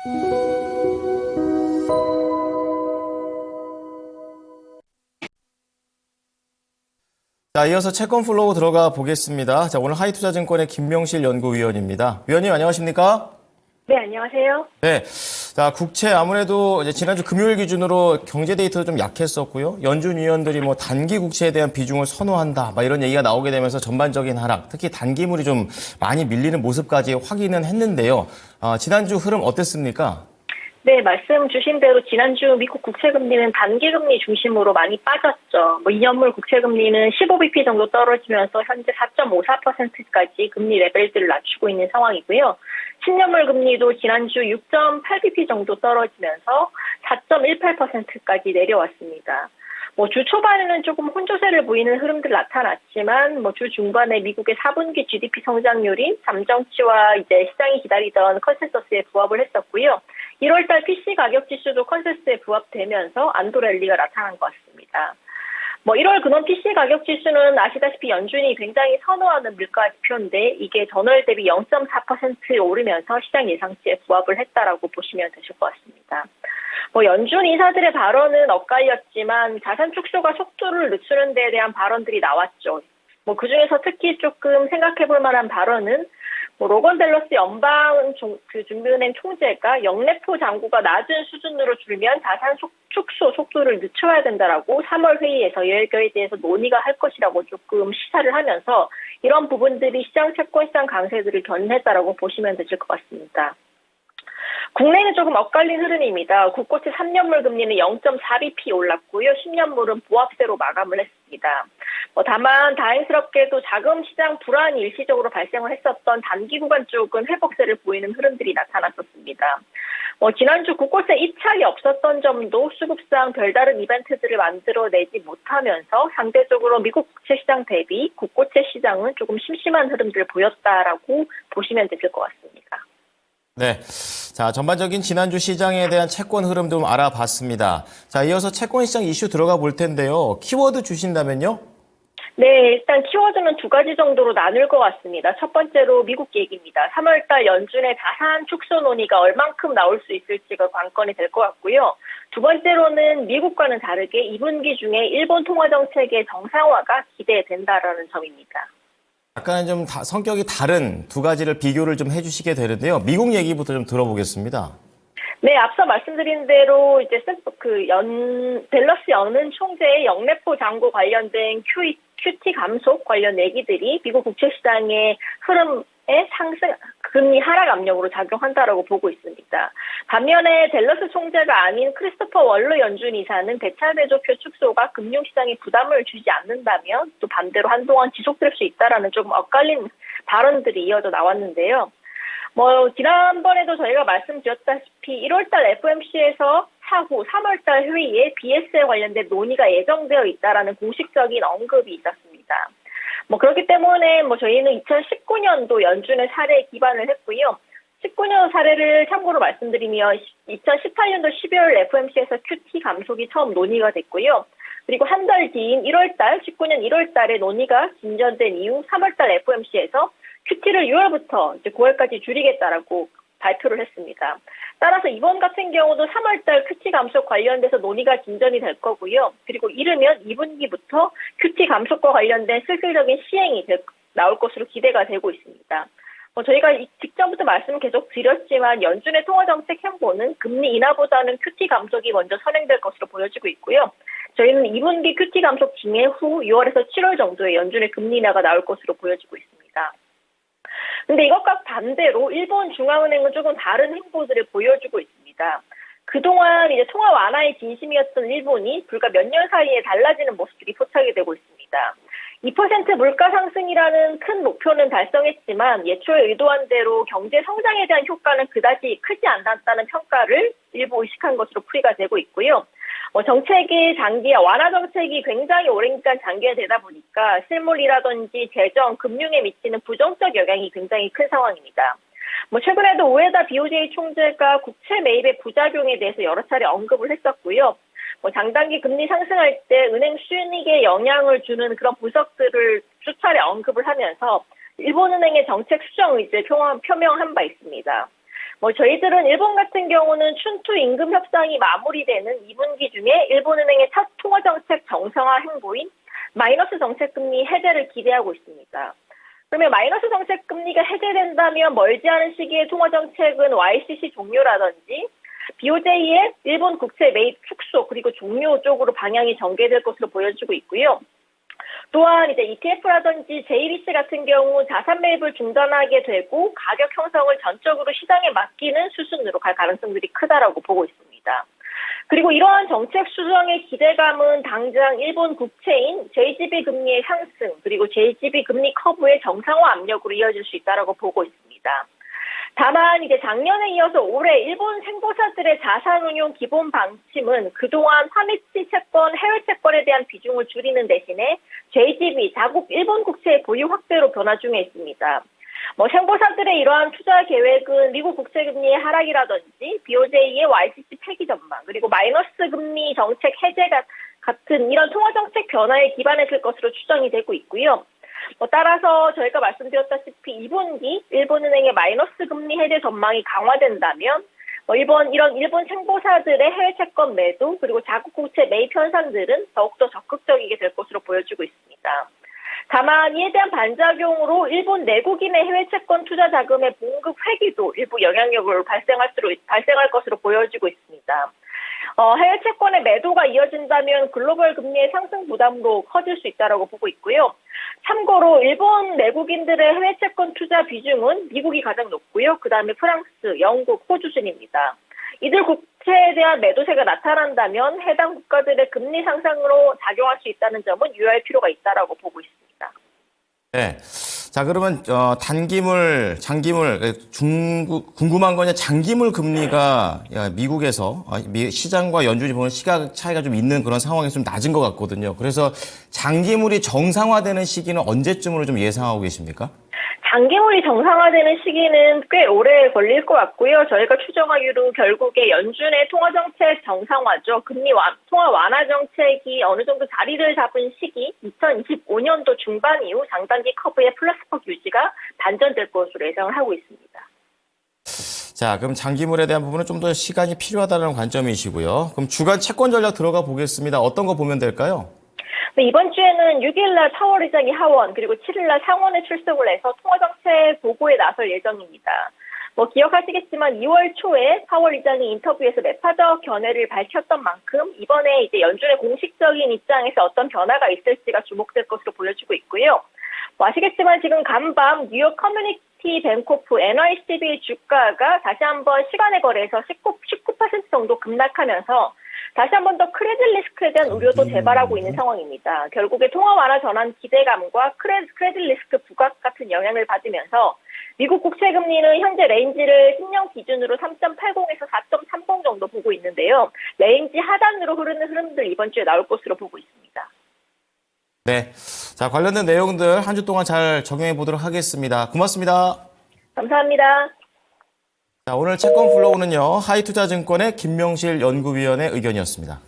자, 이어서 채권 플로우 들어가 보겠습니다. 자, 오늘 하이투자증권의 김명실 연구위원입니다. 위원님 안녕하십니까? 네, 안녕하세요. 네. 자, 국채 아무래도 이제 지난주 금요일 기준으로 경제 데이터도 좀 약했었고요. 연준 위원들이 뭐 단기 국채에 대한 비중을 선호한다, 막 이런 얘기가 나오게 되면서 전반적인 하락, 특히 단기물이 좀 많이 밀리는 모습까지 확인은 했는데요. 지난주 흐름 어땠습니까? 네, 말씀 주신 대로 지난주 미국 국채금리는 단기금리 중심으로 많이 빠졌죠. 2년물 국채금리는 15bp 정도 떨어지면서 현재 4.54%까지 금리 레벨들을 낮추고 있는 상황이고요. 10년물 금리도 지난주 6.8bp 정도 떨어지면서 4.18%까지 내려왔습니다. 주 초반에는 조금 혼조세를 보이는 흐름들 나타났지만, 주 중반에 미국의 4분기 GDP 성장률이 잠정치와 이제 시장이 기다리던 컨센서스에 부합을 했었고요. 1월달 PC 가격 지수도 컨센서스에 부합되면서 안도 랠리가 나타난 것 같습니다. 1월 근원 PC 가격 지수는 아시다시피 연준이 굉장히 선호하는 물가 지표인데 이게 전월 대비 0.4% 오르면서 시장 예상치에 부합을 했다라고 보시면 되실 것 같습니다. 연준 인사들의 발언은 엇갈렸지만 자산 축소가 속도를 늦추는 데에 대한 발언들이 나왔죠. 그중에서 특히 조금 생각해 볼 만한 발언은 로건 댈러스 연방준비은행 총재가 영래포 잔고가 낮은 수준으로 줄면 자산 축소 속도를 늦춰야 된다라고 3월 회의에서 여기에 대해서 논의가 할 것이라고 조금 시사를 하면서 이런 부분들이 시장 채권 시장 강세들을 견인했다라고 보시면 되실 것 같습니다. 국내는 조금 엇갈린 흐름입니다. 국고채 3년물 금리는 0.4bp 올랐고요. 10년물은 보합세로 마감을 했습니다. 다만 다행스럽게도 자금 시장 불안이 일시적으로 발생을 했었던 단기 구간 쪽은 회복세를 보이는 흐름들이 나타났었습니다. 지난주 국고채 입찰이 없었던 점도 수급상 별다른 이벤트들을 만들어내지 못하면서 상대적으로 미국 국채 시장 대비 국고채 시장은 조금 심심한 흐름들을 보였다라고 보시면 되실 것 같습니다. 네. 자, 전반적인 지난주 시장에 대한 채권 흐름 좀 알아봤습니다. 자, 이어서 채권 시장 이슈 들어가 볼 텐데요. 키워드 주신다면요? 네, 일단 키워드는 두 가지 정도로 나눌 것 같습니다. 첫 번째로 미국 얘기입니다. 3월달 연준의 자산 축소 논의가 얼만큼 나올 수 있을지가 관건이 될 것 같고요. 두 번째로는 미국과는 다르게 2분기 중에 일본 통화정책의 정상화가 기대된다라는 점입니다. 약간은 좀 성격이 다른 두 가지를 비교를 좀 해주시게 되는데요. 미국 얘기부터 좀 들어보겠습니다. 네, 앞서 말씀드린 대로 이제 댈러스 연은 총재의 영래포 잔고 관련된 QT 감속 관련 얘기들이 미국 국채 시장의 흐름에 상승, 금리 하락 압력으로 작용한다라고 보고 있습니다. 반면에 댈러스 총재가 아닌 크리스토퍼 월러 연준 이사는 대차 대조표 축소가 금융시장에 부담을 주지 않는다면 또 반대로 한동안 지속될 수 있다라는 조금 엇갈린 발언들이 이어져 나왔는데요. 지난번에도 저희가 말씀드렸다시피 1월달 FOMC에서 사후 3월달 회의에 BS에 관련된 논의가 예정되어 있다라는 공식적인 언급이 있었습니다. 그렇기 때문에 저희는 2019년도 연준의 사례에 기반을 했고요. 19년 사례를 참고로 말씀드리면 2018년도 12월 FOMC에서 QT 감속이 처음 논의가 됐고요. 그리고 한 달 뒤인 19년 1월달에 논의가 진전된 이후 3월달 FOMC에서 QT를 6월부터 이제 9월까지 줄이겠다라고 발표를 했습니다. 따라서 이번 같은 경우도 3월달 QT 감속 관련돼서 논의가 진전이 될 거고요. 그리고 이르면 2분기부터 QT 감속과 관련된 실질적인 시행이 나올 것으로 기대가 되고 있습니다. 저희가 직전부터 말씀 계속 드렸지만 연준의 통화정책 행보는 금리 인하보다는 QT 감속이 먼저 선행될 것으로 보여지고 있고요. 저희는 2분기 QT 감속 진행 후 6월에서 7월 정도에 연준의 금리 인하가 나올 것으로 보여지고 있습니다. 근데 이것과 반대로 일본 중앙은행은 조금 다른 행보들을 보여주고 있습니다. 그동안 이제 통화 완화의 진심이었던 일본이 불과 몇 년 사이에 달라지는 모습들이 포착이 되고 있습니다. 2% 물가 상승이라는 큰 목표는 달성했지만 예초에 의도한 대로 경제 성장에 대한 효과는 그다지 크지 않았다는 평가를 일부 의식한 것으로 풀이가 되고 있고요. 정책의 장기화, 완화 정책이 굉장히 오랜 기간 장기화되다 보니까 실물이라든지 재정, 금융에 미치는 부정적 영향이 굉장히 큰 상황입니다. 최근에도 우에다 BOJ 총재가 국채 매입의 부작용에 대해서 여러 차례 언급을 했었고요. 장단기 금리 상승할 때 은행 수익에 영향을 주는 그런 분석들을 수차례 언급을 하면서 일본은행의 정책 수정 의지를 표명한 바 있습니다. 저희들은 일본 같은 경우는 춘추 임금 협상이 마무리되는 2분기 중에 일본은행의 첫 통화정책 정상화 행보인 마이너스 정책금리 해제를 기대하고 있습니다. 그러면 마이너스 정책금리가 해제된다면 멀지 않은 시기에 통화정책은 YCC 종료라든지 BOJ의 일본 국채 매입 축소 그리고 종료 쪽으로 방향이 전개될 것으로 보여지고 있고요. 또한 이제 ETF라든지 JBC 같은 경우 자산 매입을 중단하게 되고 가격 형성을 전적으로 시장에 맡기는 수순으로 갈 가능성들이 크다라고 보고 있습니다. 그리고 이러한 정책 수정의 기대감은 당장 일본 국채인 JGB 금리의 상승 그리고 JGB 금리 커브의 정상화 압력으로 이어질 수 있다라고 보고 있습니다. 다만 이제 작년에 이어서 올해 일본 생보사들의 자산운용 기본 방침은 그동안 환위치 채권, 해외 채권에 대한 비중을 줄이는 대신에 JGB, 자국 일본 국채의 보유 확대로 변화 중에 있습니다. 생보사들의 이러한 투자 계획은 미국 국채 금리의 하락이라든지 BOJ의 YCC 폐기 전망, 그리고 마이너스 금리 정책 해제가 같은 이런 통화 정책 변화에 기반했을 것으로 추정이 되고 있고요. 따라서 저희가 말씀드렸다시피 2분기 일본은행의 마이너스 금리 해제 전망이 강화된다면 이런 일본 생보사들의 해외 채권 매도 그리고 자국 국채 매입 현상들은 더욱더 적극적이게 될 것으로 보여지고 있습니다. 다만 이에 대한 반작용으로 일본 내국인의 해외 채권 투자 자금의 봉급 회귀도 일부 영향력을 발생할 것으로 보여지고 있습니다. 해외 채권의 매도가 이어진다면 글로벌 금리의 상승 부담도 커질 수 있다고 보고 있고요. 참고로 일본 내국인들의 해외 채권 투자 비중은 미국이 가장 높고요. 그 다음에 프랑스, 영국, 호주 순입니다. 이들 국채에 대한 매도세가 나타난다면 해당 국가들의 금리 상승으로 작용할 수 있다는 점은 유의할 필요가 있다고 보고 있습니다. 네. 자, 그러면 단기물, 장기물, 궁금한 거냐 장기물 금리가 미국에서 시장과 연준이 보는 시각 차이가 좀 있는 그런 상황에서 좀 낮은 것 같거든요. 그래서 장기물이 정상화되는 시기는 언제쯤으로 좀 예상하고 계십니까? 장기물이 정상화되는 시기는 꽤 오래 걸릴 것 같고요. 저희가 추정하기로 결국에 연준의 통화정책 정상화죠. 통화 완화 정책이 어느 정도 자리를 잡은 시기 2025년도 중반 이후 장단기 커브의 플러스폭 유지가 반전될 것으로 예상을 하고 있습니다. 자, 그럼 장기물에 대한 부분은 좀 더 시간이 필요하다는 관점이시고요. 그럼 주간 채권 전략 들어가 보겠습니다. 어떤 거 보면 될까요? 네, 이번 주에는 6일날 파월 의장이 하원 그리고 7일날 상원에 출석을 해서 통화정책 보고에 나설 예정입니다. 기억하시겠지만 2월 초에 파월 의장이 인터뷰에서 매파적 견해를 밝혔던 만큼 이번에 이제 연준의 공식적인 입장에서 어떤 변화가 있을지가 주목될 것으로 보여지고 있고요. 아시겠지만 지금 간밤 뉴욕 커뮤니티 뱅코프 NYCB 주가가 다시 한번 시간의 거래에서 19% 정도 급락하면서 다시 한 번 더 크레딧 리스크에 대한 우려도 재발하고 있는 상황입니다. 결국에 통화 완화 전환 기대감과 크레딧 리스크 부각 같은 영향을 받으면서 미국 국채 금리는 현재 레인지를 10년 기준으로 3.80에서 4.30 정도 보고 있는데요. 레인지 하단으로 흐르는 흐름들 이번 주에 나올 것으로 보고 있습니다. 네. 자, 관련된 내용들 한 주 동안 잘 적용해 보도록 하겠습니다. 고맙습니다. 감사합니다. 자, 오늘 채권 플로우는요, 하이투자증권의 김명실 연구위원의 의견이었습니다.